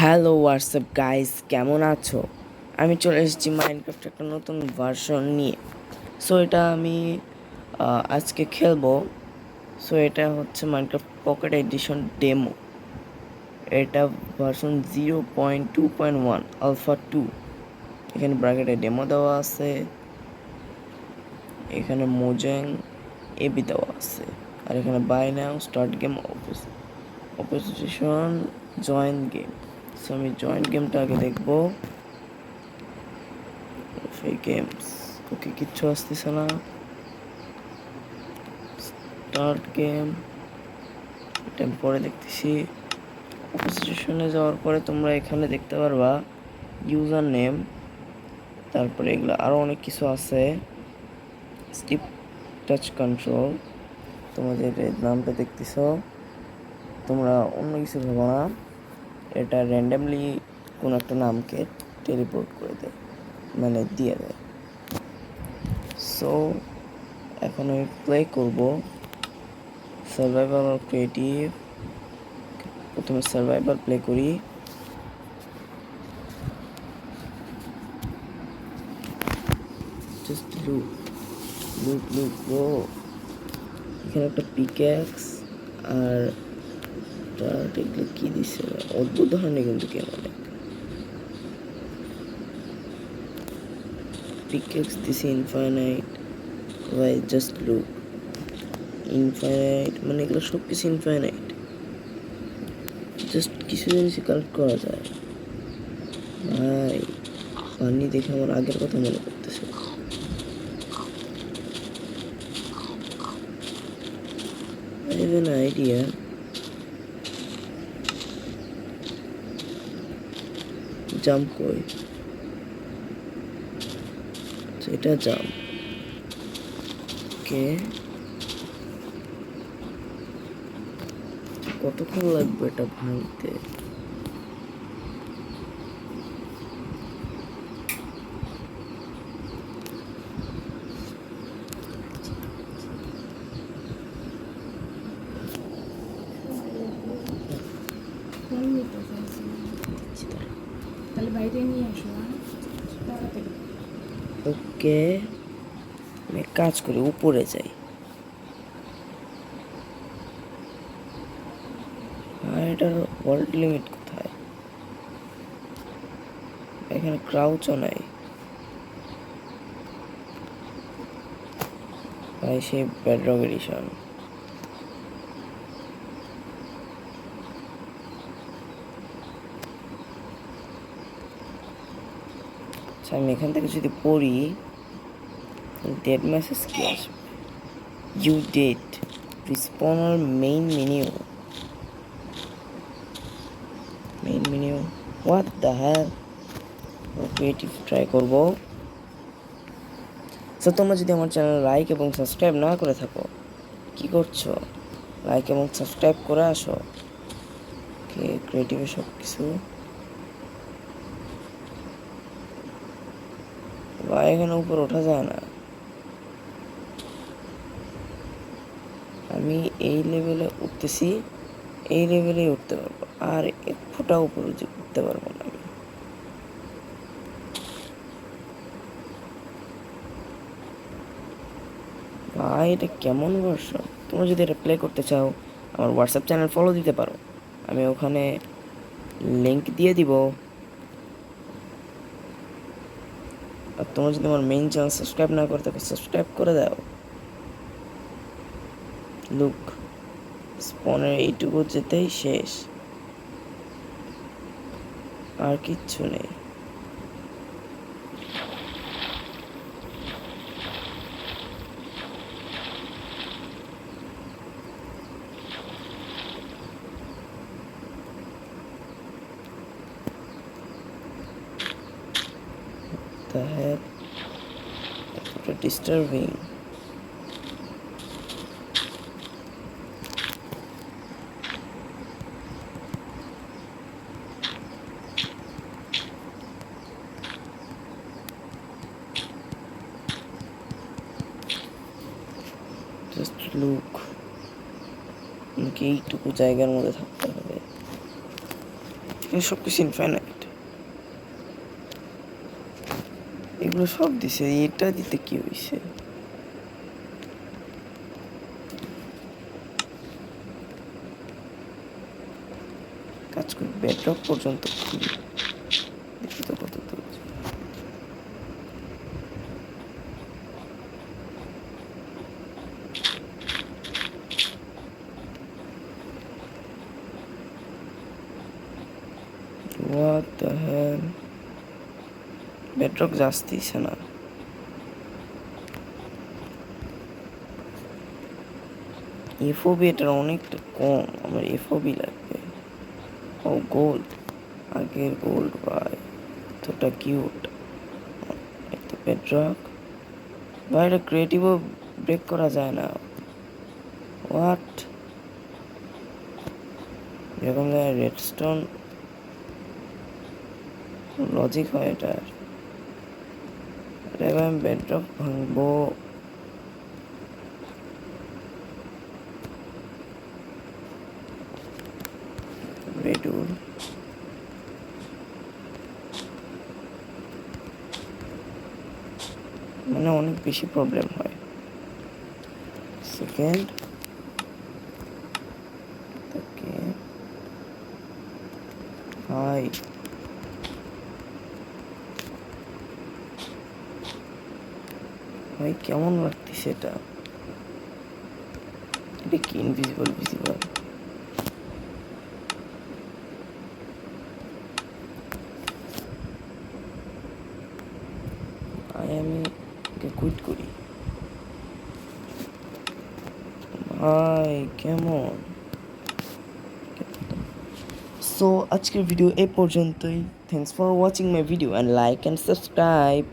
Hello WhatsApp guys, কেমন আছো? আমি চলে এসেছি মাইনক্রাফট একটা নতুন ভার্সন নিয়ে। সো এটা আমি আজকে খেলবো। সো এটা হচ্ছে মাইনক্রাফট পকেট এডিশন ডেমো। এটা ভার্সন 0.2.1 আলফা 2। এখানে ব্র্যাকেটে ডেমো দেওয়া আছে, এখানে মোজেং এবি দেওয়া আছে, আর এখানে buy now, start game, opposition, join game. So আমি জয়েন গেমটা আগে দেখবো। গেমস ওকে, কিচ্ছু আসতেছে না। স্টার্ট গেম, এটা পরে দেখতেছি। অপোজিশনে যাওয়ার পরে তোমরা এখানে দেখতে পারবা ইউজার নেম, তারপরে এগুলো আরও অনেক কিছু আছে। স্টিপ টাচ কন্ট্রোল, তোমাদের নামটা দেখতেছ, তোমরা অন্য কিছু ভাবো না, এটা র্যান্ডামলি কোনো একটা নামকে টেলিপোর্ট করে দেয়, মানে দিয়ে দেয়। সো এখন আমি প্লে করব সার্ভাইভাল আর ক্রিয়েটিভ। প্রথমে সার্ভাইভাল প্লে করি। Just look bro. এখানে একটা পিক্যাক্স আর এগুলো কি দিছে, অদ্ভুত ধরনের কিন্তু কেন অনেক। পিক্যাক্স দিছে ইনফাইনাইট, ভাই জাস্ট লুক ইনফাইনাইট, মানে এগুলো সব কিছু ইনফাইনাইট। জাস্ট কিছু জিনিসই কালেক্ট করা যায়। ভাই পানি দেখে আমার আগের কথা মনে করতেছে। I have an idea. Jump কই, এটা জাম্প। ওকে, কতক্ষণ লাগবে এটা ভাঙতে? ওকে, আমি কাজ করি, উপরে যাই। আর এটার ওয়ার্ল্ড লিমিট কোথায়? এখানে ক্রাউচও নাই। ভাই সেই বেডরক এডিশন। আচ্ছা, আমি এখান থেকে যদি পড়ি, ডেড মেসেজ কি আসবে? You dead responder main menu. What the hell. Creative try করবো। সো তোমরা যদি আমার চ্যানেল লাইক এবং সাবস্ক্রাইব না করে থাকো, কি করছো? লাইক এবং সাবস্ক্রাইব করে আসো। ক্রিয়েটিভে সব কিছু। বা এখানে উপর ওঠা যায় না। আমি এই লেভেলে উঠতেছি, এই লেভেলেই উঠতে পারবো, আর এক ফোঁটা উপরে উঠতে পারবো না আমি। ভাই এটা কেমন ভার্সন? তোমরা যদি এটা প্লে করতে চাও, আমার হোয়াটসঅ্যাপ চ্যানেল ফলো দিতে পারো, আমি ওখানে লিঙ্ক দিয়ে দিব। আর তোমরা যদি আমার মেইন চ্যানেল সাবস্ক্রাইব না করে থাকো, সাবস্ক্রাইব করে দাও। লুক, স্পনের এইটুকু যেতেই শেষ, আর কিচ্ছু নেই। The heck, এতটা ডিস্টার্বিং। জাস্ট লুক, আমাকে এইটুকু জায়গার মধ্যে থাকতে হবে। সব কিছু ইনফাইনাইট। এগুলো সব দিছে, এটা দিতে কি হয়েছে? কাজ করি বেডরক পর্যন্ত খুলি, দেখি তো কত দূর। What the hell? বেডরক যাচ্ছিস না। এফওবি এটার অনেকটা কম, আমার এফওবি লাগবে। ও গোল্ড, আগের গোল্ড ভাই, এতটা কিউট। একটা বেডরক ভাই, এটা ক্রিয়েটিভও ব্রেক করা যায় না। হোয়াট? এরকম জায়গায় রেডস্টোন লজিক হয় এটার? এবার আমি বেডরক ভাঙবো। বেডুল মানে অনেক বেশি প্রবলেম হয়। সেকেন্ড ওকে ভাই, ভাই কেমন লাগতেছে এটা? এটা কি ইনভিজিবল ভিজিবল? আমি কুইট করি ভাই, কেমন? সো আজকের ভিডিও এ পর্যন্তই। Thanks for watching my video and like and subscribe.